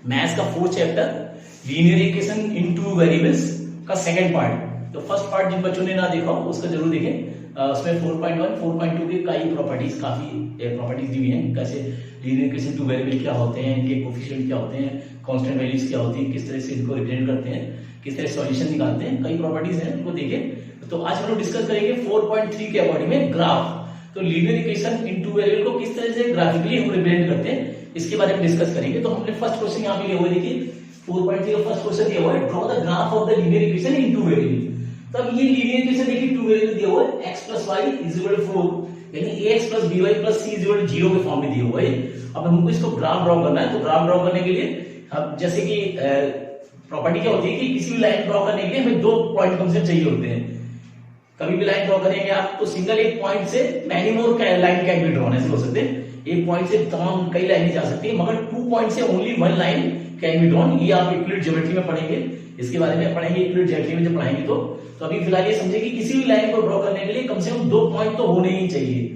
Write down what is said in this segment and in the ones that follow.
Maths का 4th chapter linear equation in two variables का second part. तो first part जिन बच्चों ने ना देखा उसका जरूर देखें। उसमें 4.1 4.2 के कई प्रॉपर्टीज काफी प्रॉपर्टीज दी हुई हैं, कैसे लीनियर इक्वेशन टू वेरिएबल क्या होते हैं, इनके कोफिशिएंट क्या होते हैं, कांस्टेंट वैल्यूज क्या होती हैं, किस तरह से इनको रिप्रेजेंट करते हैं, किस तरह सॉल्यूशन निकालते हैं, कई प्रॉपर्टीज हैं उनको देखें। तो आज हम लोग डिस्कस करेंगे 4.3 के अकॉर्डिंग में ग्राफ। तो linear equation in two variable को किस तरह से ग्राफिकली हम रिप्रेजेंट करते हैं इसके बारे में डिस्कस करेंगे। तो हमने फर्स्ट क्वेश्चन यहाँ पे लिया हुआ है, देखिए 4.3 का फर्स्ट क्वेश्चन दिया हुआ है, draw the graph of the linear equation in two variable. तब ये लीनियर इक्वेशन देखिए टू वेरिएबल दिया हुआ है, x + y = 4, यानी ax + by + c = 0 के फॉर्म में दिया हुआ है। अब हमको इसको ग्राफ ड्रॉ करना है। तो ग्राफ ड्रॉ करने के लिए हम जैसे कि प्रॉपर्टी क्या होती है कि किसी भी लाइन ड्रॉ करने के लिए हमें 2 पॉइंट कम से चाहिए होते हैं। कभी भी लाइन ड्रॉ करेंगे आप तो सिंगल एक पॉइंट से many more line can be drawn, ऐसे हो सकते हैं। एक पॉइंट से तमाम कई लाइनें जा सकती है, मगर 2 पॉइंट से only 1 line can be drawn. ये आप यूक्लिड ज्योमेट्री में पढ़ेंगे, इसके बारे में पढ़ेंगे यूक्लिड ज्योमेट्री में जब पढ़ाएंगे। तो अभी फिलहाल ये समझे कि किसी भी लाइन को ड्रॉ करने के लिए कम से कम 2 पॉइंट तो होने ही चाहिए।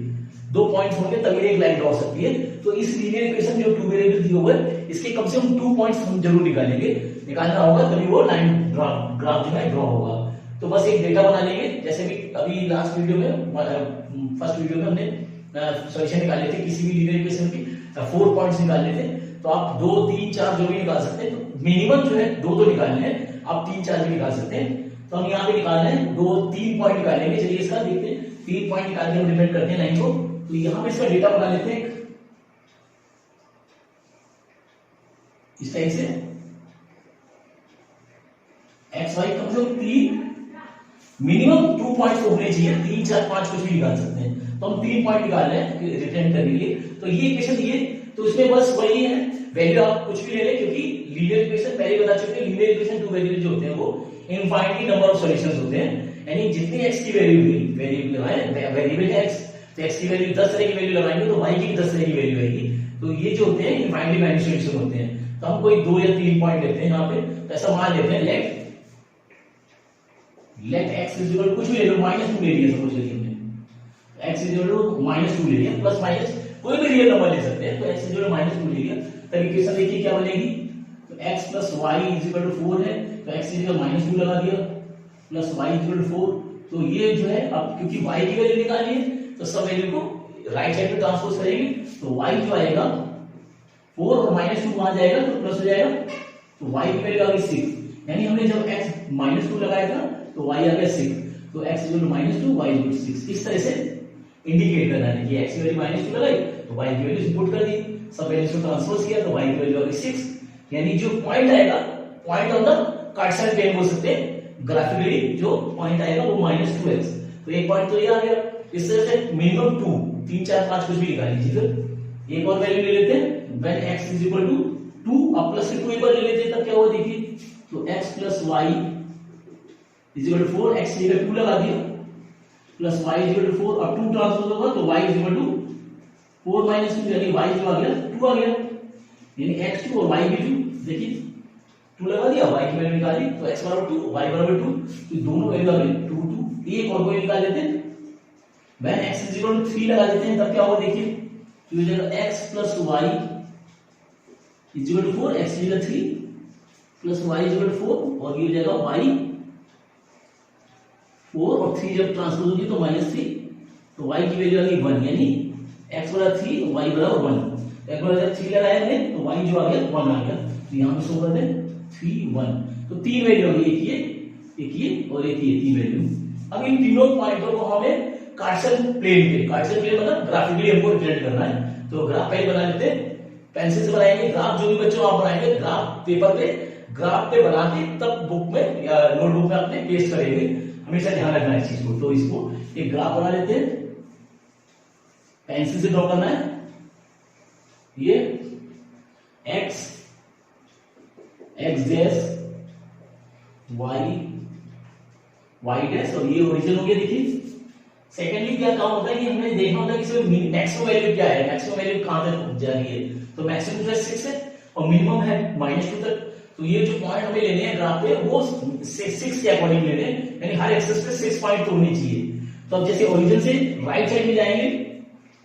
2 पॉइंट्स होंगे तभी एक लाइन ड्रॉ सकती है। तो इस लीनियर इक्वेशन जो टू वेरिएबल दिया हुआ है इसके कम से कम 2 पॉइंट्स हम जरूर निकालना होगा, तभी वो लाइन ग्राफ जो है ड्रॉ होगा। तो बस एक डेटा बना लेंगे, जैसे भी अभी लास्ट वीडियो में फर्स्ट वीडियो में हमने सॉल्यूशन निकाले थे किसी भी लीनियर इक्वेशन की 4 पॉइंट्स निकालने थे। तो आप 2 3 4 जो भी निकाल सकते हैं, तो मिनिमम जो है 2 तो निकालने हैं, आप 3 4 भी निकाल सकते हैं। तो हम यहाँ पे निकालना है 2 3 पॉइंट निकालेंगे। चलिए इसका देखते हैं, 3 पॉइंट निकाल के हम डिपेंड करते हैं लाइन को। तो यहाँ पे इसका डेटा बना लेते हैं इस टाइप से, एक्स वाई कम से कम 3 मिनिमम 2 पॉइंट्स तो होने चाहिए, 3 4 5 कुछ भी निकाल सकते हैं। तो हम 3 पॉइंट निकाल रहे हैं रिप्रेजेंट करने के लिए। तो ये इक्वेशन ये, तो इसमें बस वही है, वैल्यू आप कुछ भी ले लें, क्योंकि लीनियर इक्वेशन पहले बता चुके हैं, लीनियर इक्वेशन टू वेरिएबल जो होते हैं वो इनफाइनाइट नंबर ऑफ सॉल्यूशंस होते हैं। यानी जितनी x की वैल्यू हुई, वेरिएबल लगाए, वेरिएबल है x, तो x की वैल्यू 10 तरह की वैल्यू लगाएंगे तो y की भी 10 तरह की वैल्यू आएगी। तो ये जो होते हैं इनफाइनाइटली मैनी सॉल्यूशन होते हैं। तो हम कोई 2 या 3 पॉइंट लेते हैं यहाँ पे। तो ऐसा मान लेते हैं, लेट x = कुछ भी ले लो, -2 ले लिया सपोज करिए हमने, x = -2 ले लिया, प्लस माइनस कोई भी रियल नंबर ले सकते हैं। तो x = -2 ले लिया, तब इक्वेशन देखिए क्या बनेगी। तो x + y = 4 है, तो x -2 लगा दिया, प्लस y = 4। तो ये जो है, अब क्योंकि y की वैल्यू निकालनी है तो सब वैल्यू को राइट साइड पे ट्रांसपोज करेंगे। तो y जो आएगा 4 और -2 वहां जाएगा तो प्लस हो जाएगा। तो y की वैल्यू आ गई 6, यानी हमने जब x -2 लगाया था तो y आ गया 6। तो x = -2, y = 6। इस तरह से इंडिकेट करना है कि x की वैल्यू -2 लगाई तो y की वैल्यू पुट कर दी, सब वैल्यूज को ट्रांसपोज किया तो y की वैल्यू आ गई 6। यानी जो पॉइंट आएगा, point on the Cartesian plane बोल सकते हैं ग्राफिकली, जो पॉइंट आएगा वो -2x। तो एक पॉइंट तो ये आ गया। इस तरह से मिनिमम 2 3 4 5 कुछ भी निकाल लीजिए। फिर एक और वैल्यू ले लेते हैं, व्हेन x = 2, अब प्लस 2 एक बार ले लेते हैं, तब क्या हुआ देखिए। तो x + y = 4, x की जगह 2 लगा दिया, प्लस y = 4, अब 2 ट्रांसपोज होगा तो y = 4 - 2, यानी y जो आ गया 2 आ गया, यानी x 2 और y भी 2। देखिए 2 लगा दिया, y की वैल्यू निकाली, तो x = 2 y = 2, तो दोनों वैल्यू आ गई 2 2। एक और कोई निकाल लेते हैं, व्हेन x = 3 लगा देते हैं, तब क्या होगा देखिए। तो ये जाएगा x + y = 4, x की जगह 3 प्लस y = 4, और ये हो जाएगा y 4 और 3 जब ट्रांसपोज होगी तो -3, तो y की वैल्यू आ गई 1, यानी x = 3 y = 1। एक बार 3 लगाया हमने तो y जो आ गया 1 आ गया। तो यहाँ पे शो कर दें 3 1। तो 3 वैल्यू आ गई, एक ये और एक ये 3 वैल्यू। अब इन तीनों पॉइंटों को हमें कार्टेशियन प्लेन मतलब ग्राफिकली हमको रिप्रेजेंट करना है। तो ग्राफ पहले बना लेते हैं, पेंसिल से बनाएंगे ग्राफ। जो भी बच्चों आप बनाएंगे ग्राफ पेपर पे, ग्राफ पे बना के तब बुक में या नोटबुक में अपने पेस्ट करेंगे, हमेशा ध्यान रखना है इस चीज को। तो इसको एक ग्राफ बना लेते हैं, पेंसिल से ड्रॉ करना है। ये x डैश y डैश, और ये ओरिजिन हो गया। देखिए सेकेंडली क्या काम होता है कि हमने देखना होता है कि इसमें मैक्सिमम वैल्यू क्या है, मैक्सिमम वैल्यू कहां तक जा रही है। तो मैक्सिमम जो है 6 है और मिनिमम है -2 तक। तो ये जो पॉइंट हमें लेने हैं ग्राफ पे वो 6 के अकॉर्डिंग लेने हैं, यानी हर एक्सिस पे 6 पॉइंट तो होने चाहिए। तो अब जैसे ओरिजिन से राइट साइड में जाएंगे,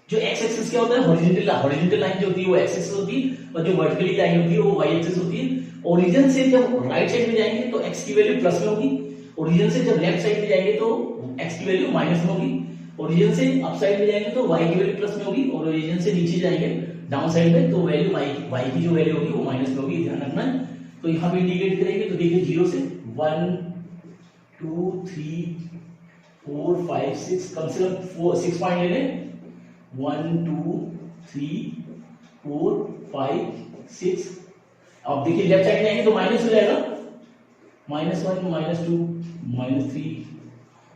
जो एक्स एक्सिस क्या होता है, हॉरिजॉन्टल लाइन जो होती है वो एक्स एक्सिस होती है, और जो वर्टिकली लाइन होती है वो वाई एक्सिस होती है। ओरिजिन से जब राइट साइड में जाएंगे तो एक्स की वैल्यू प्लस में होगी, ओरिजिन से जब लेफ्ट साइड में जाएंगे तो एक्स की वैल्यू माइनस में होगी, ओरिजिन से अप साइड में जाएंगे तो वाई की वैल्यू प्लस में होगी, और ओरिजिन से नीचे जाएंगे डाउन साइड में तो वैल्यू वाई की जो वैल्यू होगी वो माइनस में होगी, ध्यान रखना है। तो यहाँ पे इंडिकेट करेंगे तो देखिए 0 से 1 2 3 4 5 6, कम से कम 6 पॉइंट ले लें, 1 2 3 4 5 6। अब देखिए लेफ्ट साइड में जाएंगे तो माइनस हो जाएगा, -1 -2 -3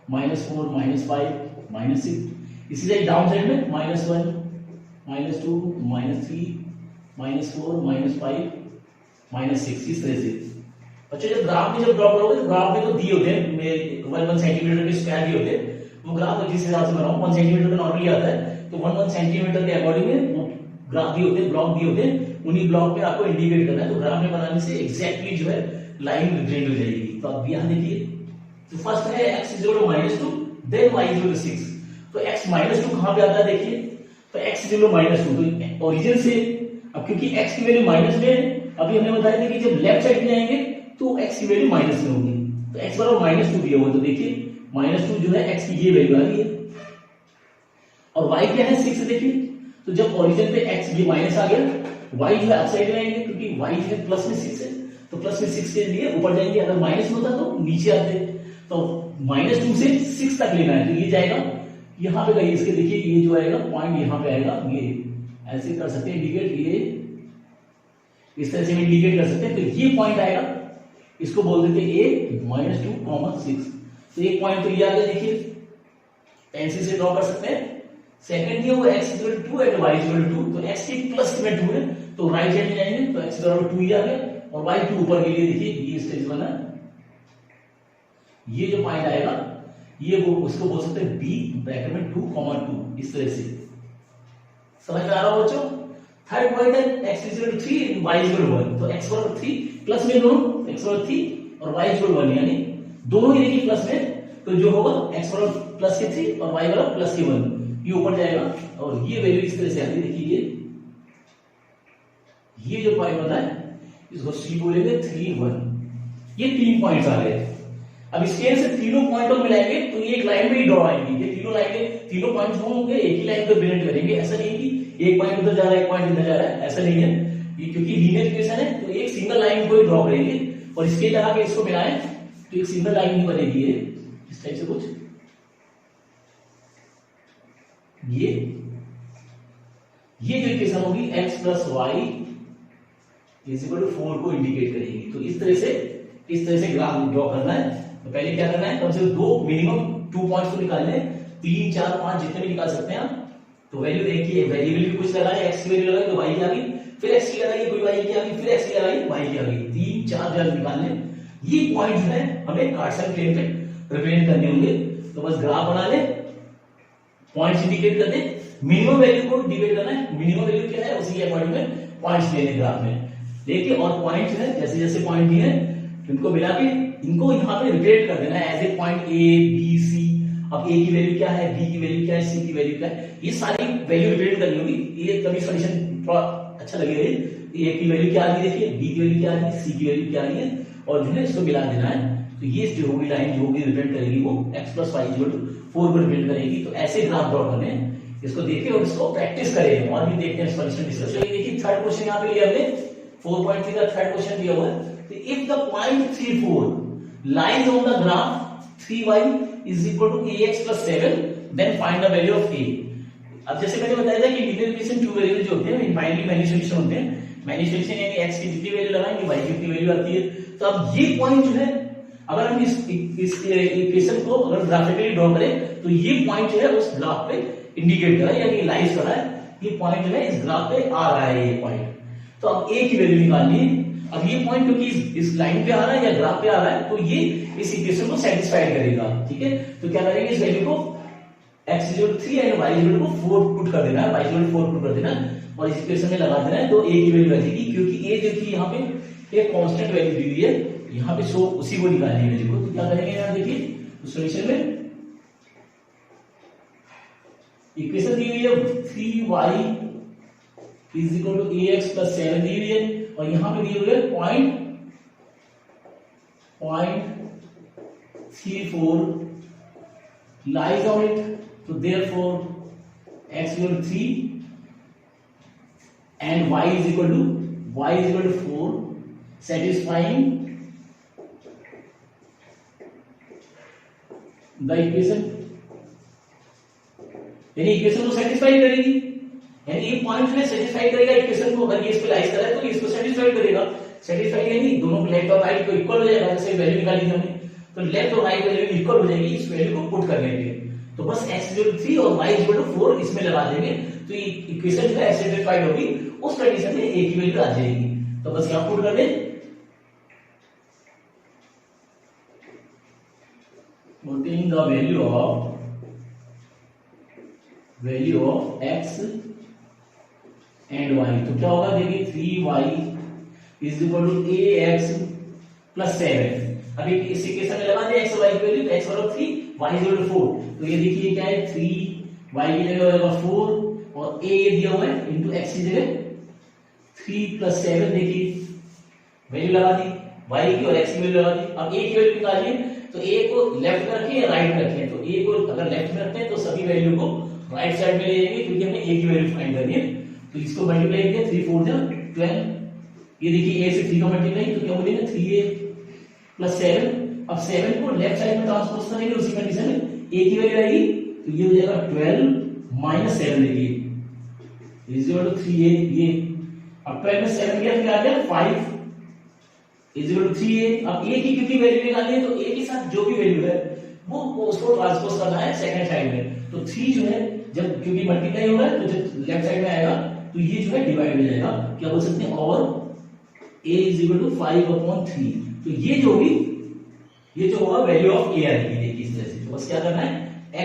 -4 -5 -6। इसी तरह डाउन साइड में -1 -2 -3 -4 -5 -6, इस तरह से। अच्छा जब ग्राफ में जब ड्रॉ करोगे तो ग्राफ में तो दिए होते हैं 1 सेंटीमीटर के स्क्वायर दिए होते हैं, वो ग्राफ जिस हिसाब से बनाओ 1 सेंटीमीटर का नॉर्मली आता है, तो 1 सेंटीमीटर के अकॉर्डिंग में वो ग्राफ दिए होते हैं, ब्लॉक दिए होते हैं, उन्हीं ब्लॉक पे आपको इंडिकेट करना है। तो ग्राफ में बनाने से एग्जैक्टली जो है लाइन रिप्रेजेंट हो जाएगी। तो अब यहाँ देखिए, तो फर्स्ट है x -2 देन y 6। तो x -2 कहां पे आता है देखिए, तो x -2 तो ओरिजिन से, अब क्योंकि x की वैल्यू माइनस में है, अभी हमने बताया था कि जब लेफ्ट साइड में जाएंगे तो x की वैल्यू माइनस में होगी, तो x बराबर -2 दिया हुआ, तो देखिए -2 जो है x की ये वैल्यू आ रही है, और y क्या है 6 देखिए। तो जब ओरिजिन पे x ये माइनस आ गया, y जो है अप साइड में आएंगे क्योंकि y जो है प्लस में 6 है, तो प्लस में 6 के लिए ऊपर जाएंगे, अगर माइनस में होता तो नीचे आते। तो -2 से 6 तक लेना है, तो ये जाएगा यहाँ पे कहीं, इसके देखिए ये जो आएगा पॉइंट यहाँ पे आएगा, ये ऐसे कर सकते हैं इंडिकेट, ये इस तरह से इंडिकेट कर सकते हैं। तो ये पॉइंट आएगा, इसको बोल देते हैं a -2, 6। तो एक पॉइंट तो ये आ गया, देखिए पेंसिल से ड्रॉ कर सकते हैं। सेकंड ये वो x 2 एंड y 2, तो x की प्लस में 2 है, तो राइट साइड में जाएंगे तो x 2 ही आ गया, और y 2 ऊपर के लिए देखिए ये स्टेज बना, ये जो पॉइंट आएगा ये वो उसको बोल सकते हैं b ब्रैकेट में 2, 2, इस तरह से। समझ में आ रहा हो बच्चों? थर्ड पॉइंट है x 3 y 1, तो x 3 प्लस में दोनों, x 3 और y 1, यानी दोनों ही देखिए प्लस में, तो जो होगा x प्लस के 3 और y प्लस के 1, ये ऊपर जाएगा, और ये वैल्यू इस तरह से आती है, देखिए ये जो पॉइंट बना है इसको C बोलेंगे 3 1। ये 3 पॉइंट्स आ गए। अब स्केल से तीनों पॉइंट को मिलाएंगे तो ये एक लाइन में ही ड्रॉ आएंगी, ये तीनों लाइनें, तीनों पॉइंट्स होंगे एक ही लाइन पे रिप्रेजेंट करेंगे। ऐसा नहीं कि एक पॉइंट उधर जा रहा है एक पॉइंट इधर जा रहा है, ऐसा नहीं है, ये क्योंकि लीनियर इक्वेशन है तो एक सिंगल लाइन को ही ड्रॉ करेंगे, और स्केल लगा के इसको मिलाएं तो एक सिंगल लाइन ही बनेगी, इस टाइप से कुछ। ये जो इक्वेशन होगी x + y = 4 को इंडिकेट करेगी। तो इस तरह से ग्राफ ड्रॉ करना है। तो पहले क्या करना है, कम से कम दो मिनिमम 2 पॉइंट्स को निकालने हैं, 3 4 5 जितने भी निकाल सकते हैं आप। तो वैल्यू देखिए, वेरिएबल भी कुछ लगाए, x की वैल्यू लगाई तो y की आ गई, फिर x की लगाई कोई y की आ गई, फिर x की लगाई y की आ गई, 3 4 जगह निकालने। ये पॉइंट जो है हमें कार्टेशियन प्लेन पे रिप्रेजेंट करने होंगे। तो बस ग्राफ बना ले, पॉइंट्स इंडिकेट कर दे, मिनिमम वैल्यू को इंडिकेट करना है, मिनिमम वैल्यू क्या है उसी के अकॉर्डिंग में पॉइंट्स लेने ग्राफ में। देखिए और पॉइंट्स है जैसे जैसे पॉइंट दिए हैं इनको मिला के इनको यहाँ पे रिप्रेजेंट कर देना है as a point A B C। अब A की वैल्यू क्या है, B की वैल्यू क्या है, C की वैल्यू क्या है, ये सारी वैल्यू रिप्रेजेंट करनी होगी। ये कभी सॉल्यूशन थोड़ा अच्छा लगेगा। A की वैल्यू क्या आ रही है देखिए, B की वैल्यू क्या आ रही है, C की वैल्यू क्या आ रही है, और जो है इसको मिला देना है। तो ये जो होगी लाइन जो होगी रिप्रेजेंट करेगी वो x + y = 4 को रिप्रेजेंट करेगी। तो ऐसे ग्राफ ड्रॉ करने हैं, इसको देखिए और इसको प्रैक्टिस करें और भी देखते हैं सॉल्यूशन डिस्कस। चलिए देखिए थर्ड क्वेश्चन यहाँ पे लिया हमने 4.3 का थर्ड क्वेश्चन दिया हुआ है। तो if the point 3 4 lies on the graph 3y = ax + 7 then find the value of a। अब जैसे मैंने बताया था कि लीनियर इक्वेशन टू वेरिएबल जो होते हैं इनफाइनाइटली मैनी सॉल्यूशन होते हैं। मैनी सॉल्यूशन यानी x की जितनी वैल्यू लगाएंगे y की कितनी वैल्यू आती है। तो अब ये पॉइंट जो है अगर हम इस इक्वेशन को अगर ग्राफिकली ड्रॉ करें तो ये पॉइंट जो है उस ग्राफ पे इंडिकेट कर रहा है यानी लाइज कर रहा है। ये पॉइंट जो है इस ग्राफ पे आ रहा है ये पॉइंट। तो अब a की वैल्यू निकालनी है। अब ये पॉइंट क्योंकि इस लाइन पे आ रहा है या ग्राफ पे आ रहा है तो ये इस इक्वेशन को सेटिस्फाई करेगा। ठीक है, तो क्या करेंगे इस वैल्यू को x = 3 एंड y = 4 पुट कर देना है, y = 4 पुट कर देना है और इस इक्वेशन में लगा देना है। तो a की वैल्यू आ जाएगी क्योंकि a देखिए यहाँ पे एक कांस्टेंट वैल्यू दी हुई है, यहाँ पे सो उसी को निकालनी है वैल्यू को। तो क्या करेंगे यहाँ देखिए सॉल्यूशन में इक्वेशन दी हुई है 3y is equal to ax plus 7 दी हुई है और यहां पे दिए हुए .34 lies on it, so therefore x equal to 3 and y is equal to 4, satisfying the equation, यानी इक्वेशन को सेटिस्फाई करेगी, यानी ये पॉइंट में सेटिस्फाई करेगा इक्वेशन को। अगर ये इस पे लाइज कर रहा है तो इसको सेटिस्फाई करेगा। सेटिस्फाई यानी दोनों लेफ्ट और राइट को इक्वल हो जाएगा। जैसे वैल्यू निकाली थी हमने, तो लेफ्ट और राइट वैल्यू इक्वल हो जाएगी इस वैल्यू को पुट करने के लिए। तो बस x 3 और y 4 इसमें लगा देंगे तो ये इक्वेशन जो है सेटिस्फाइड होगी। उस कंडीशन में a की वैल्यू आ जाएगी। तो बस यहां पुट कर दें, putting the value of x and y, तो क्या होगा देखिए 3y is equal to ax plus 7। अभी इस इक्वेशन में लगा दें x और y की वैल्यू, तो x बराबर 3 y इज इक्वल टू 4। तो ये देखिए क्या है 3 y की जगह हो जाएगा 4 और a ये दिया हुआ है इनटू x की जगह 3 प्लस 7। देखिए वैल्यू लगा दी y की और x की वैल्यू लगा दी। अब a की वैल्यू निकालिए, तो a को लेफ्ट में रखिए या राइट में रखिए। तो a को अगर लेफ्ट में रखते हैं तो सभी वैल्यू को राइट साइड में ले जाएंगे क्योंकि हमें a की वैल्यू फाइंड करनी है। तो इसको मल्टीप्लाई किया 3 4 12। ये देखिए a से 3 का मल्टीप्लाई तो क्या बोलेंगे 3a प्लस 7। अब 7 को लेफ्ट साइड में ट्रांसपोज करेंगे उसी कंडीशन में a की वैल्यू आएगी तो ये हो जाएगा 12 माइनस 7। देखिए इज इक्वल टू 3a। ये अब 12 में 7 गया तो क्या आ गया 5 इज इक्वल टू 3a। अब a की क्योंकि वैल्यू निकालनी है तो a के साथ जो भी वैल्यू है वो उसको ट्रांसपोज करना है सेकंड साइड में। तो 3 जो है जब क्योंकि मल्टीप्लाई हो रहा है तो जब लेफ्ट साइड में आएगा तो ये जो है डिवाइड हो जाएगा। क्या बोल सकते हैं और a इज इक्वल टू 5/3। तो ये जो होगा वैल्यू ऑफ a आएगी। देखिए इस तरह से। तो बस क्या करना है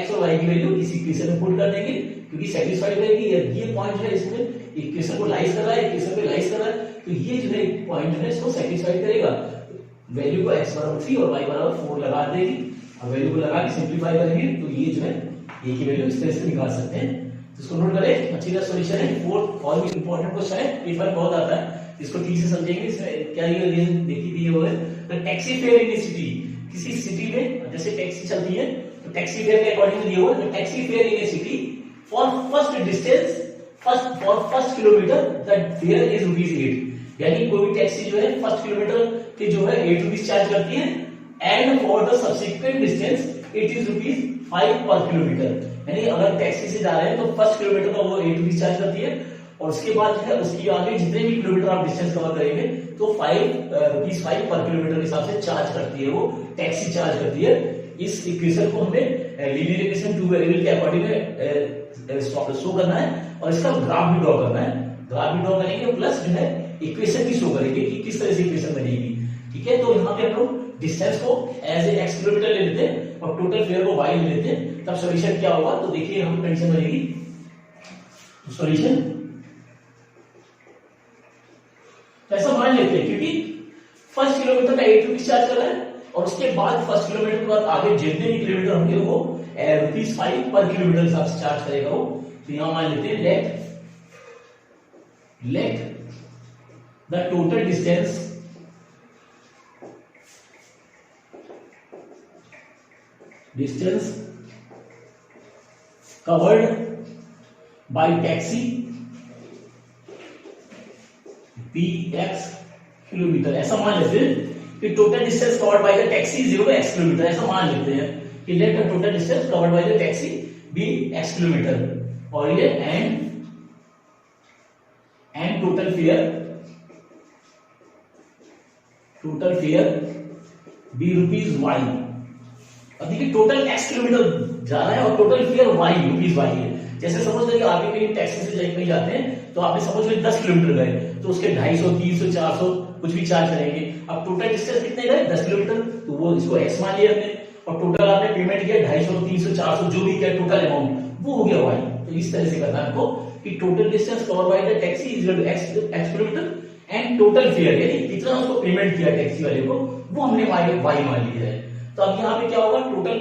x और y की वैल्यू इस इक्वेशन में पुट कर देंगे क्योंकि सेटिस्फाइड रहेगी। ये पॉइंट जो है इसमें इक्वेशन को लाइज कर रहा है, इक्वेशन पे लाइज कर रहा है, तो ये जो है पॉइंट है इसको सेटिस्फाई करेगा। वैल्यू को x बराबर 3 और y बराबर 4 लगा देगी। अब वैल्यू को लगा के सिंपलीफाई करेंगे तो ये जो है a की वैल्यू इस तरह से निकाल सकते हैं। तो इसको नोट करें, अच्छी तरह सॉल्यूशन है। फोर्थ और भी इंपॉर्टेंट क्वेश्चन है, पेपर बहुत आता है, इसको ठीक से समझेंगे। इसमें क्या रीजन देखी दी है तो टैक्सी फेयर इन सिटी, किसी सिटी में जैसे टैक्सी चलती है तो टैक्सी फेयर के अकॉर्डिंग दिया हुआ है। Taxi fair in city for first distance first kilometre the fair is ₹8। यानी कोई भी टैक्सी जो है फर्स्ट किलोमीटर के जो है ₹8 चार्ज करती है and for the subsequent distance it is ₹5 पर किलोमीटर। यानी अगर टैक्सी से जा रहे हैं तो फर्स्ट किलोमीटर का वो ₹8 चार्ज करती है और उसके बाद जो है उसकी आगे जितने भी किलोमीटर आप डिस्टेंस कवर करेंगे तो ₹5 पर किलोमीटर के हिसाब से चार्ज करती है, वो टैक्सी चार्ज करती है। इस इक्वेशन को हमें लीनियर इक्वेशन टू वेरिएबल के अकॉर्डिंग शो करना है और इसका ग्राफ भी ड्रॉ करना है। ग्राफ भी ड्रॉ करेंगे प्लस जो है इक्वेशन भी शो करेंगे कि किस तरह से इक्वेशन बनेगी। ठीक है, तो यहाँ पे हम लोग डिस्टेंस को एज ए x किलोमीटर ले लेते हैं और टोटल फेयर को y ले लेते हैं, तब सॉल्यूशन क्या होगा। तो देखिए हम कंडीशन बनेगी सॉल्यूशन ऐसा मान लेते हैं क्योंकि फर्स्ट किलोमीटर का ₹8 चार्ज कर रहा है और उसके बाद फर्स्ट किलोमीटर के बाद आगे जितने भी किलोमीटर होंगे वो ₹5 पर किलोमीटर हिसाब से चार्ज करेगा वो। तो यहां मान लेते हैं let the total distance covered by taxi px kilometre, ऐसा मान लेते हैं कि total distance covered by the taxi 0x kilometre. ऐसा मान लेते हैं कि let the total distance covered by the taxi be x kilometre और ये and total fare be ₹y। अब देखिए टोटल x किलोमीटर जा रहा है और टोटल फेयर ₹y है। जैसे समझ लीजिए आप कहीं टैक्सी से कहीं जाते हैं तो आपने समझ लीजिए 10 किलोमीटर गए तो उसके 250, 300, 400 कुछ भी चार्ज करेंगे। अब टोटल डिस्टेंस कितने गए 10 किलोमीटर, तो वो इसको x मान लिया हमने और टोटल आपने पेमेंट किया 250, 300, 400 जो भी किया टोटल अमाउंट वो हो गया y। तो इस तरह से करना है आपको कि total distance cover by the taxi is equal to x kilometre and total fare यानी कितना उसको पेमेंट किया टैक्सी वाले को वो हमने y मान लिया है। तो अब यहाँ पे क्या होगा टोटल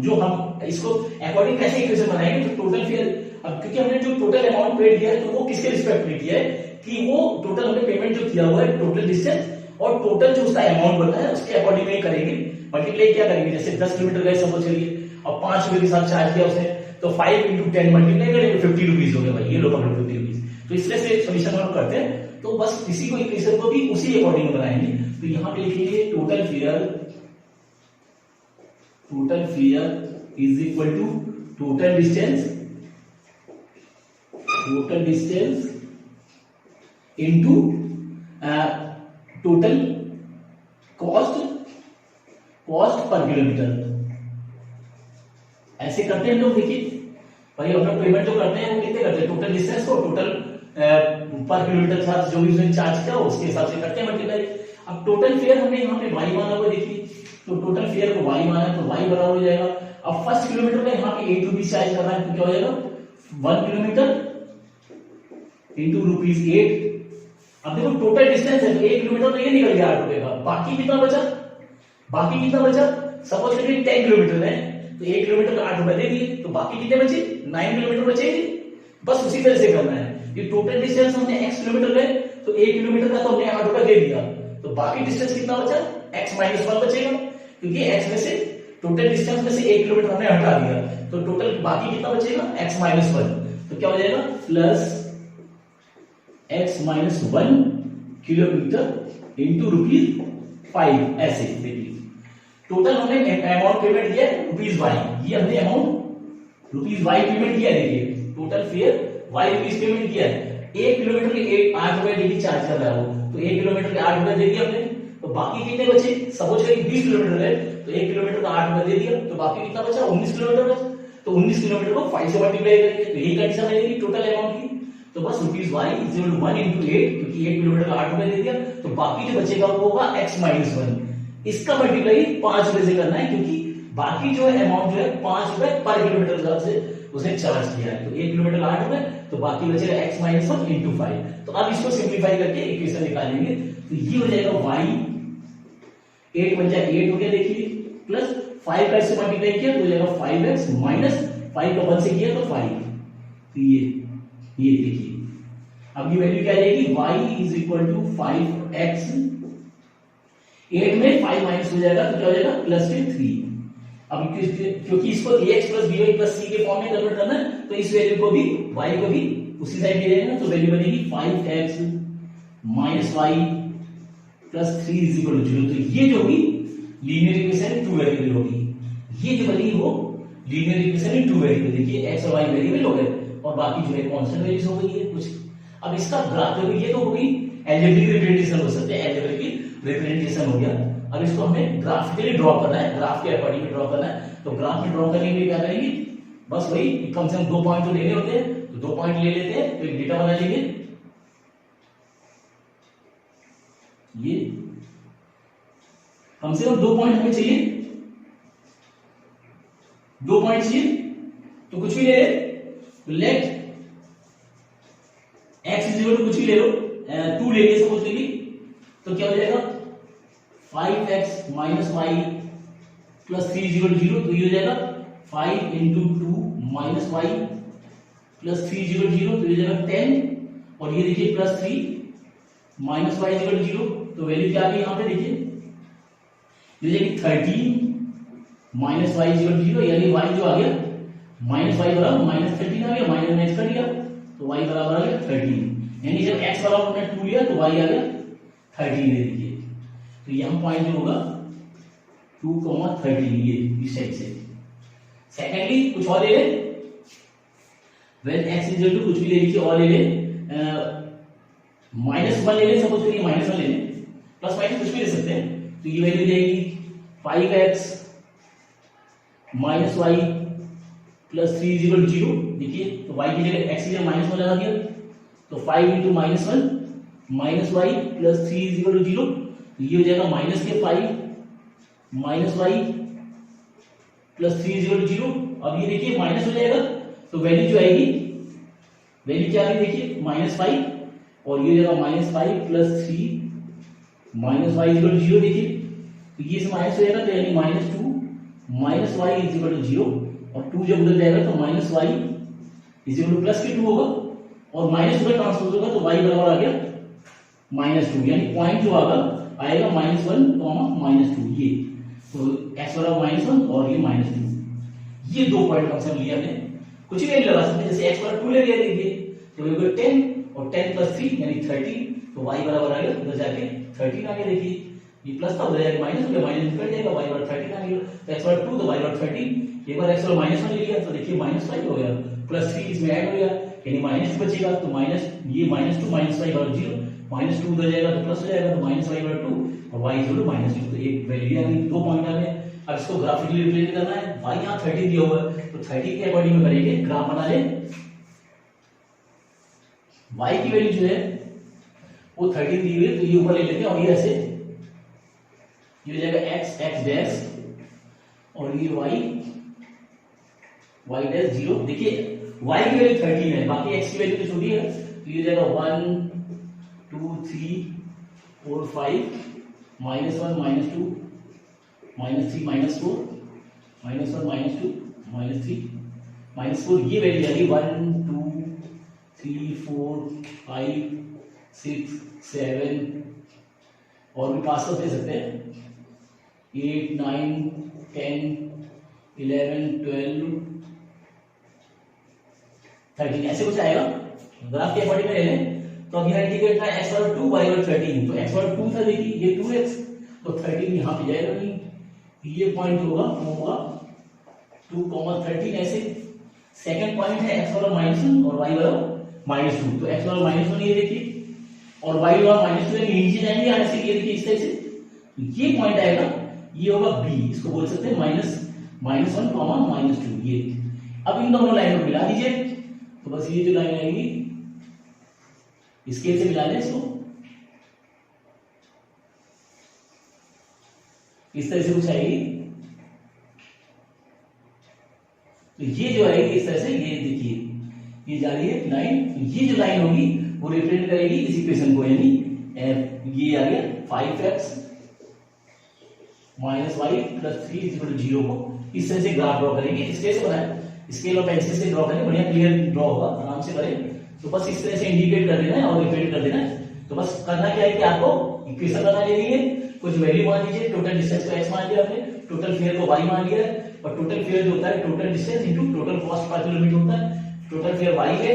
जो हम इसको अकॉर्डिंग कैसे इक्वेशन बनाएंगे तो टोटल फेयर अब क्योंकि हमने जो टोटल अमाउंट पेड किया है तो वो किसके रिस्पेक्ट में किया है कि वो टोटल हमने पेमेंट जो किया हुआ है टोटल डिस्टेंस और टोटल जो उसका अमाउंट बना है उसके अकॉर्डिंग में करेंगे। मल्टीप्लाई क्या करेंगे, जैसे 10 किलोमीटर गए सपोज करिए और 5 रुपए के साथ चार्ज किया उसने, तो 5 into 10 मल्टीप्लाई करेंगे 50 रुपीज हो गए भाई, ये लो पकड़ो 50 रुपीज। तो इस तरह से सोल्यूशन हम करते हैं। तो बस इसी को इक्वेशन को भी उसी अकॉर्डिंग बनाएंगे। तो यहाँ पे लिखेंगे total fare is equal to total distance into total cost per kilometre. ऐसे करते हैं हम लोग। देखिए भाई अपना पेमेंट जो करते हैं वो कितने करते हैं, टोटल डिस्टेंस को टोटल पर किलोमीटर चार्ज जो भी उसने चार्ज किया उसके हिसाब से करते हैं मल्टीप्लाई। अब टोटल फेयर हमने यहाँ पे y माना हुआ, देखिए तो टोटल फेयर को y माना है तो y बराबर हो जाएगा। अब फर्स्ट किलोमीटर में यहाँ पे 8 रुपीज चार्ज कर रहा है तो क्या हो जाएगा 1 किलोमीटर इंटू ₹8। अब देखो टोटल डिस्टेंस है 1 किलोमीटर तो ये निकल गया 8 रुपए का। बाकी कितना बचा, सपोज करिए 10 किलोमीटर है तो 1 किलोमीटर का 8 रुपए दे दिए, तो बाकी कितने बचे 9 किलोमीटर बचेगी। बस उसी तरह से करना है कि टोटल डिस्टेंस हमने x किलोमीटर है तो 1 किलोमीटर का तो हमने 8 रुपए दे दिया, तो बाकी डिस्टेंस कितना बचा x - 1 बचेगा, क्योंकि x में से टोटल डिस्टेंस में से 1 किलोमीटर हमने हटा दिया, तो टोटल बाकी कितना बचेगा x - 1। तो क्या हो जाएगा प्लस x - 1 किलोमीटर इंटू ₹5। ऐसे देखिए टोटल हमने अमाउंट पेमेंट किया ₹y, ये हमने अमाउंट ₹y पेमेंट किया है। देखिए total fair y rupees payment किया है। 1 किलोमीटर के 8 रुपए डेली चार्ज कर रहा है वो, तो 1 किलोमीटर के 8 रुपए दे दिए हमने, तो बाकी कितने बचे, सपोज करिए 20 किलोमीटर है तो 1 किलोमीटर का 8 रुपए दे दिया, तो बाकी कितना बचा 19 किलोमीटर बचा, तो 19 किलोमीटर को 5 से मल्टीप्लाई करेंगे तो यही कंडीशन रहेगी टोटल अमाउंट की। तो बस ₹y = 1 into 8, क्योंकि 1 किलोमीटर का 8 रुपए दे दिया, तो बाकी जो बचेगा वो होगा x - 1। इसका मल्टीप्लाई 5 रुपए से करना है, क्योंकि बाकी जो है अमाउंट जो है 5 रुपए पर किलोमीटर हिसाब से उसने चार्ज किया है, तो 1 किलोमीटर 8 रुपए, तो बाकी बचेगा x - 1 into 5। तो अब इसको सिंप्लीफाई करके इक्वेशन निकालेंगे, तो ये हो जाएगा y 8 बन जाए 8 हो गया, देखिए प्लस 5 का इससे मल्टीप्लाई किया तो हो जाएगा 5x माइनस 5 का 1 से किया तो 5। तो ये देखिए अब ये वैल्यू क्या आ जाएगी y = 5x, 8 में 5 माइनस हो जाएगा तो क्या हो जाएगा +3। अब क्योंकि इसको ax + by + c के फॉर्म में कन्वर्ट करना है, तो इस वैल्यू को भी y को भी उसी साइड ले जाएगा, तो वैल्यू बनेगी 5x - y + 3 = 0। तो ये जो होगी लीनियर इक्वेशन 2 वेरिएबल होगी, ये जो बनी वो लीनियर इक्वेशन 2 वेरिएबल। देखिए x और y वेरिएबल हो गए और बाकी जो है कांस्टेंट वैल्यूज हो गई है कुछ। अब इसका ग्राफ देखो, ये तो हो गई अलजेब्रिक रिप्रेजेंटेशन, हो सकते हैं अलजेब्रिक रिप्रेजेंटेशन हो गया। अब इसको हमें ग्राफिकली ड्रॉ करना है, ग्राफ के अकॉर्डिंग ड्रॉ करना है। तो ग्राफ में ड्रॉ करने के लिए क्या करेंगे, बस वही कम से कम 2 पॉइंट तो लेने होते हैं, तो 2 पॉइंट ले लेते हैं, तो एक डेटा बना लेंगे। ये कम से कम 2 पॉइंट हमें चाहिए, 2 पॉइंट चाहिए, तो कुछ भी ले ले, तो लेट x = कुछ भी ले लो, 2 ले लिए सपोज के लिए, तो क्या हो जाएगा 5x - y + 3 = 0। तो ये हो जाएगा 5 × 2 - y + 3 = 0, तो ये हो जाएगा 10, और ये देखिए +3 - y = 0, तो वैल्यू क्या आ गई यहाँ पे देखिए, ये हो जाएगी 13 - y = 0, यानी y जो आ गया -y बराबर -13 आ गया, माइनस कर दिया तो y बराबर आ गया 13, यानी जब x बराबर हमने 2 लिया तो y आ गया 13 ले लीजिए। तो यहाँ पॉइंट जो होगा 2,13, ये इस साइड से। सेकेंडली कुछ और ले ले, वेन x = कुछ भी ले लीजिए और ले ले, -1 ले ले, सपोज करिए -1 ले ले, प्लस माइनस कुछ भी ले सकते हैं, तो ये वैल्यू जाएगी 5x - y + 3 = 0। देखिए तो y की जगह x की जगह -1 लगा दिया, तो 5 × -1 - y + 3 = 0, तो ये हो जाएगा -5 - y + 3 = 0। अब ये देखिए माइनस हो जाएगा, तो वैल्यू जो आएगी, वैल्यू क्या आ गई देखिए -5, और ये हो जाएगा -5 + 3 - y = 0। देखिए तो ये से माइनस हो जाएगा, तो यानी -2 - y = 0, और 2 जब उधर जाएगा तो -y is equal two plus के 2 होगा और माइनस में ट्रांसपोज होगा तो y बराबर आ गया -2, यानी पॉइंट जो आएगा -1, -2 ये, तो x बराबर -1 और ये -2, ये 2 पॉइंट कंसेप्ट लिया हमने। कुछ भी लगा सकते हैं, जैसे x बराबर 2 ले लिया, देखिए तो ये 10 और 10 प्लस 3 यानी 30, तो y बराबर आ गया उधर जाके 13 आ गया। देखिए ये प्लस था उधर जाके माइनस हो गया, माइनस निकल जाएगा, y बराबर 13 आ गया, तो x बराबर 2 तो y बराबर 13, एक बार x बराबर -1 ले लिया तो देखिए -5 हो गया, प्लस 3 इसमें ऐड हो गया यानी -2 बचेगा, तो माइनस ये -2 -y बराबर 0, -2 उधर जाएगा तो प्लस हो जाएगा, तो -y बराबर 2 और y इक्वल टू -2, तो एक वैल्यू आ गई, 2 पॉइंट आ गए। अब इसको ग्राफिकली रिप्रेजेंट करना है, y यहां 30 दिया हुआ है तो 30 के अकॉर्डिंग में करेंगे, ग्राफ बना ले, y की वैल्यू जो है वो 13 दी हुई है तो ये ऊपर ले लेते हैं और ये ऐसे ये हो जाएगा x डैश और ये y डैश 0। देखिए y की वैल्यू 13 है, बाकी x की वैल्यू तो छोटी है, तो ये हो जाएगा 1 2 3 4 5 -1 -2 -3 -4 -1 -2 -3 -4, ये वैल्यू आ गई 1 2 3 4 5 6 7 और भी 5 दे सकते हैं, 8 9 10 11 12 13 ऐसे कुछ आएगा। ग्राफ के अकॉर्डिंग में ले लें तो अब यहाँ इंडिकेट है x बराबर 2 y बराबर 13, तो x बराबर 2 था, देखिए ये 2x तो 13 यहाँ पे जाएगा नहीं, ये पॉइंट होगा 2, 13 ऐसे। सेकंड पॉइंट है x बराबर -1 और y बराबर -2, तो x बराबर -1 ये देखिए और y बराबर -2 यानी नीचे जाएंगे यहाँ से, ये देखिए इस तरह से ये पॉइंट आएगा, ये होगा b, इसको बोल सकते हैं -1 -2 ये। अब इन दोनों लाइन को मिला दीजिए, तो बस ये जो लाइन आएगी स्केल से मिला लें इसको, इस तरह से कुछ आएगी, तो ये जो आएगी इस तरह से, ये देखिए ये जा रही है लाइन, ये जो लाइन होगी वो रिप्रेजेंट करेगी इस इक्वेशन को, यानी ये आ गया 5x -y + 3 = 0 को इस तरह से ग्राफ ड्रॉ करेंगे। स्केल से बनाए, स्केल और पेंसिल से ड्रॉ करें, बढ़िया क्लियर ड्रॉ होगा, आराम से करें। तो बस इस तरह से इंडिकेट कर देना है और रिप्रेजेंट कर देना है। तो बस करना क्या है कि आपको इक्वेशन बना लेनी है, कुछ वैल्यू मान लीजिए, टोटल डिस्टेंस को x मान लिया आपने, टोटल फेयर को y मान लिया है, और टोटल फेयर जो होता है total distance into total cost per kilometre होता है। टोटल फेयर y है,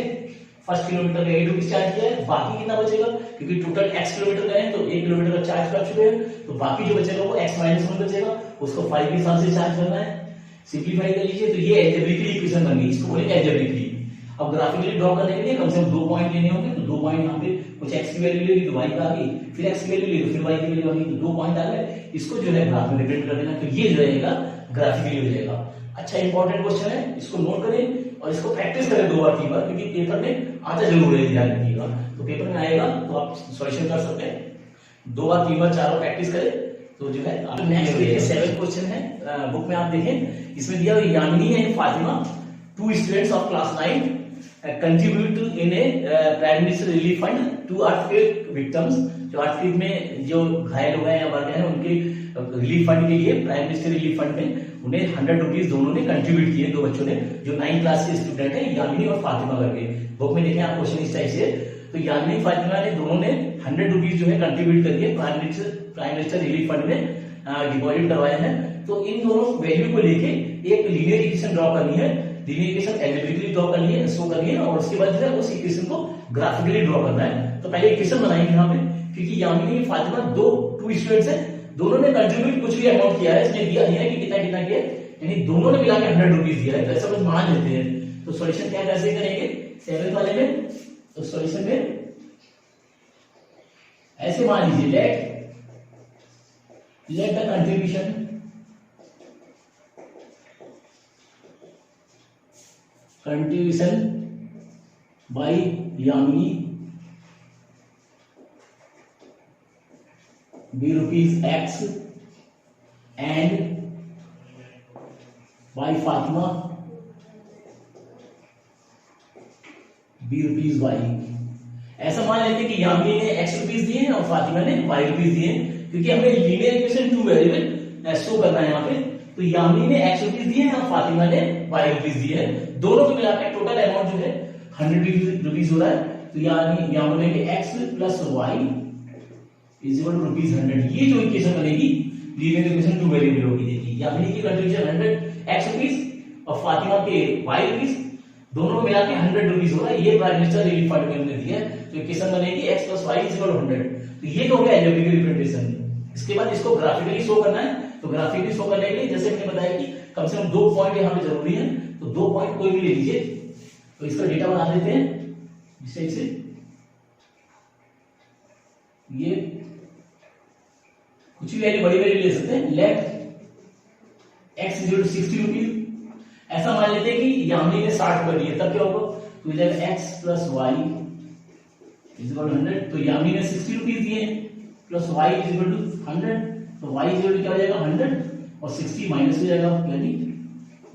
फर्स्ट किलोमीटर का 8 रुपीस चार्ज किया है, बाकी कितना बचेगा, क्योंकि टोटल x किलोमीटर गए तो 1 किलोमीटर का चार्ज कर चुके हैं, तो बाकी जो बचेगा वो x - 1 बचेगा, उसको 5 के हिसाब से चार्ज करना है। सिंपलीफाई कर लीजिए, तो ये अलजेब्रिकली इक्वेशन बन गई, इसको बोलेंगे अलजेब्रिकली। अब ग्राफिकली ड्रॉ करने के लिए कम से कम 2 पॉइंट लेने होंगे, तो 2 पॉइंट यहाँ पे कुछ x की वैल्यू ले ली तो y का आ गई, फिर x की वैल्यू ले ली तो फिर y की वैल्यू आ गई, तो 2 पॉइंट आ गए, इसको जो है ग्राफ में रिप्रेजेंट कर देना, तो ये जो रहेगा ग्राफिकली हो जाएगा। अच्छा इंपॉर्टेंट क्वेश्चन है, इसको नोट करें और इसको प्रैक्टिस करें 2 बार 3 बार, क्योंकि पेपर में आता जरूर है, ध्यान रखिएगा। तो पेपर में आएगा तो आप सॉल्यूशन कर सकते हैं, 2 बार 3 बार 4 बार प्रैक्टिस करें तो जो है। नेक्स्ट देखिए 7 क्वेश्चन है, बुक में आप देखें, इसमें दिया हुआ Yamini and Fatima, 2 students of class 9 contribute in a prime minister relief fund to earthquake victims. जो अर्थक्वेक में जो घायल हुए हैं या मर गए हैं उनके रिलीफ फंड के लिए प्राइम मिनिस्टर रिलीफ फंड में उन्हें 100 रुपीज दोनों ने कंट्रीब्यूट किए, 2 बच्चों ने, जो 9 क्लास के स्टूडेंट है, यामिनी और फातिमा करके। बुक में देखें आप क्वेश्चन इस टाइप से, तो यामिनी फातिमा ने दोनों ने 100 रुपीज जो है कंट्रीब्यूट करके प्राइम मिनिस्टर रिलीफ फंड में डिपॉजिट करवाए हैं। तो इन दोनों वैल्यू को लेके एक लीनियर इक्वेशन ड्रॉ करनी है, लीनियर इक्वेशन अलजेब्रिकली ड्रॉ करनी है, शो करनी है, और उसके बाद जो है उस इक्वेशन को ग्राफिकली ड्रॉ करना है। तो पहले इक्वेशन बनाएंगे यहाँ पे, क्योंकि यामिनी फातिमा 2 स्टूडेंट्स हैं, दोनों ने कंट्रीब्यूट कुछ भी अमाउंट किया है, इसमें दिया नहीं है कि कितना कितना किया, यानी दोनों ने मिला के 100 रुपीज दिया है, तो ऐसा कुछ मान लेते हैं। तो सॉल्यूशन क्या कैसे करेंगे 7th वाले में, तो सॉल्यूशन में ऐसे मान लीजिए, let the contribution by Yamini be ₹X and by Fatima be ₹Y। ऐसा मान लेते हैं कि यामिनी ने x रुपीज दिए हैं और फातिमा ने y रुपीज दिए हैं, क्योंकि हमें लीनियर इक्वेशन 2 वेरिएबल शो करना है यहाँ पे, तो यामिनी ने x रुपीज दिए और फातिमा ने y रुपीज दिए हैं। दोनों को मिलाकर टोटल अमाउंट जो है 100 रुपीज हो रहा है। तो यानी यहां बोलेंगे x plus Y is equal to ₹100। ये जो इक्वेशन बनेगी लीनियर इक्वेशन टू वेरिएबल होगी। देखिए यामिनी की कंट्रीब्यूशन 100 x रुपीज और फातिमा के y रुपीज, दोनों मिला के 100 रुपीज हो रहा है। ये प्राइम मिनिस्टर रिलीफ फंड में हमने दिया है। तो इक्वेशन बनेगी x plus Y is equal to 100। तो ये तो हो गया एल्जेब्रिक रिप्रेजेंटेशन। इसके बाद इसको ग्राफिकली शो करना है। तो ग्राफिकली शो करने के लिए जैसे मैंने बताया कि कम से कम 2 पॉइंट यहाँ पे जरूरी है। तो 2 पॉइंट कोई भी ले लीजिए। तो इसका डेटा बना देते हैं इस टाइप से। ये कुछ भी वैल्यू, बड़ी वैल्यू ले सकते हैं। Let x is equal to 60 rupees. ऐसा मान लेते हैं कि यामिनी ने 60 कर दिए, तब क्या होगा? तो जब x plus Y is equal to 100, तो यामिनी ने 60 रुपीज दिए plus y is equal to 100, तो y इज इक्वल टू क्या हो जाएगा 100 और 60 माइनस हो जाएगा, यानी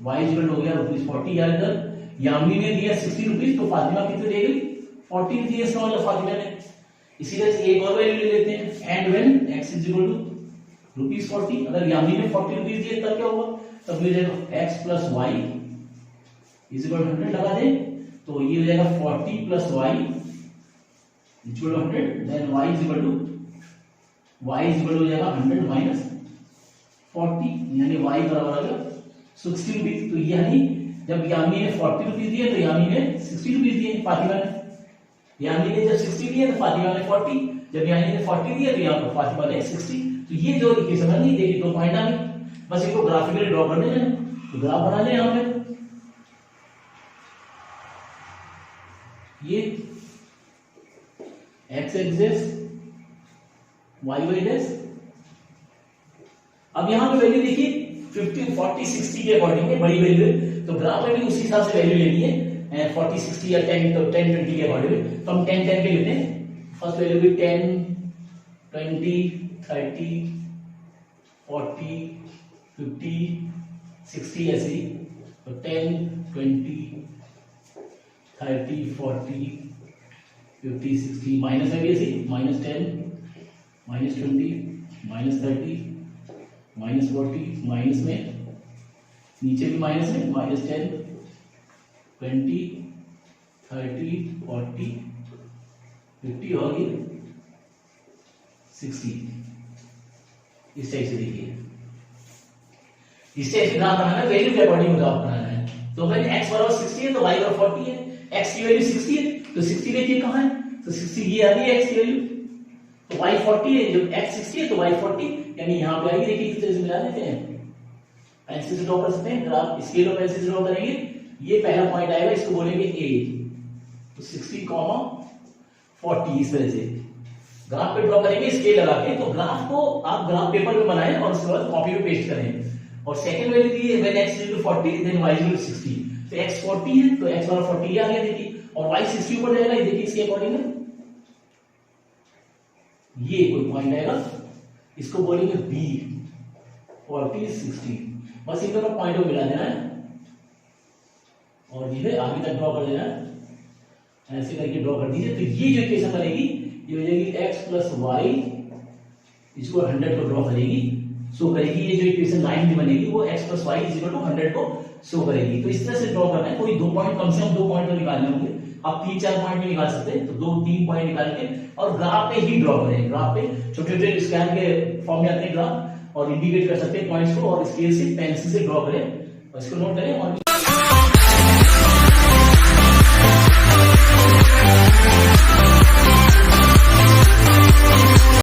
y इज इक्वल टू हो गया ₹40। यार इधर यामिनी ने दिया 60 रुपीज, तो फातिमा कितने देगी? 40 दिए। इसका मतलब फातिमा ने। इसी तरह से एक और वैल्यू ले लेते हैं। And when x is equal to ₹40, अगर यामिनी ने 40 रुपीज दिए तब क्या होगा? तब मिल जाएगा x plus Y is equal to 100 लगा दें, तो ये हो जाएगा 40 plus Y equal to 100। Then y is equal to हो जाएगा 100 माइनस 40, यानी y बराबर आ गया 60 रुपीज। तो यानी जब यामिनी ने 40 रुपीज दिए तो यामिनी ने 60 रुपीज दिए फातिमा ने। यामिनी ने जब 60 दिए तो फातिमा ने 40, जब यामिनी ने 40 दिए तो यहाँ फातिमा ने 60। तो ये जो इक्वेशन है नहीं देखिए, 2 पॉइंट आ गए। बस इसको ग्राफिकली ड्रॉ करने हैं। तो ग्राफ बना लें यहाँ पे। ये x axis y y dash. अब यहां पे वैल्यू देखिए 50 40 60 के अकॉर्डिंग है, बड़ी वैल्यू है। तो ग्राफ में भी उसी हिसाब से वैल्यू लेनी है, 40 60 या 10 तो 10 20 के अकॉर्डिंग। तो हम 10 10 के लेते हैं। फर्स्ट वैल्यू भी 10 20 30 40 50 60 ऐसे। तो 10 20 30 40 50 60 माइनस है भी ऐसे, -10 -20 -30 -40 माइनस में, नीचे भी माइनस है, -10 20 30 40 50 और ये 60। इस टाइप से देखिए, इस टाइप से ग्राफ बनाना है, वैल्यू के अकॉर्डिंग ग्राफ बनाना है। तो अगर x बराबर 60 है तो y बराबर 40 है। x की वैल्यू 60 है तो 60 देखिए कहां है? तो 60 ये आ रही है x की वैल्यू। तो y 40 है, जब x 60 है तो y 40, यानी यहां पे आएगी। देखिए इस तरह से मिला देते हैं, पेंसिल से ड्रॉ कर सकते हैं ग्राफ। स्केल और पेंसिल से ड्रॉ करेंगे। ये पहला पॉइंट आएगा, इसको बोलेंगे a। तो 60, 40 इस तरह से ग्राफ पे ड्रॉ करेंगे स्केल लगा के। तो ग्राफ को आप ग्राफ पेपर में बनाएं और उसके बाद कॉपी में पेस्ट करें। और सेकंड वैल्यू दी है when x is to 40 then y is to 60। तो x 40 है तो x बराबर 40 आ गया देखिए, और y 60 ऊपर जाएगा। ये देखिए इसके अकॉर्डिंग है, ये कोई पॉइंट आएगा, इसको बोलेंगे b 40 60। बस इन दोनों पॉइंट को मिला देना है और ये आगे तक ड्रॉ कर देना है। ऐसे करके ड्रॉ कर दीजिए। तो ये जो इक्वेशन बनेगी ये हो जाएगी x प्लस वाई, इसको 100 को ड्रॉ करेगी, शो करेगी। ये जो इक्वेशन लाइन भी बनेगी वो x plus Y is equal to 100 को शो करेगी। तो इस तरह से ड्रॉ करना है। कोई 2 पॉइंट, कम से कम 2 पॉइंट तो निकालने होंगे। आप 3-4 पॉइंट भी निकाल सकते हैं। तो 2-3 पॉइंट निकाल के और ग्राफ पे ही ड्रॉ करें। ग्राफ पे छोटे छोटे स्क्वायर के फॉर्म में आते हैं ग्राफ, और इंडिकेट कर सकते हैं पॉइंट्स को, और स्केल से पेंसिल से ड्रॉ करें और इसको नोट करें। और